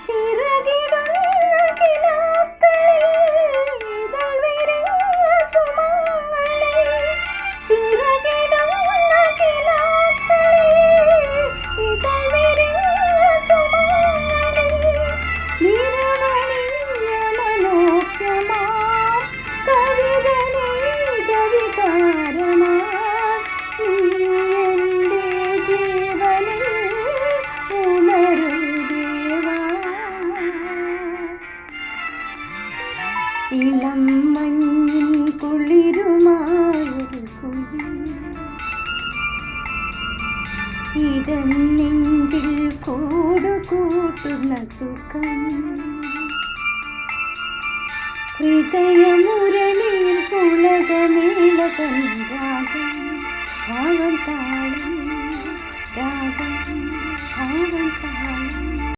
ചിറകിടുന്ന കിനാക്കളിൽ ഇതൾ വിരിഞ്ഞ സുമങ്ങളിൽ, ചിറകിടുന്ന കിനാക്കളിൽ ഇതൾ വിരിഞ്ഞ സുമങ്ങളിൽ, നിറമണിഞ്ഞ മനോജ്ഞമാം കവിത നെയ്ത വികാരമായി നീ എൻ്റെ ജീവനിൽ ഉണരൂ ദേവാ. ഇളം മഞ്ഞിൻ കുളിരുമായൊരു കുയിൽ ഇടനെഞ്ചിൽ കൂടുകൂട്ടുന്ന സുഖം, ഹൃദയമുരളിയിൽ പുളകമേളകൻ രാഗം, ഭാവം താളം രാഗം, ഭാവം താളം.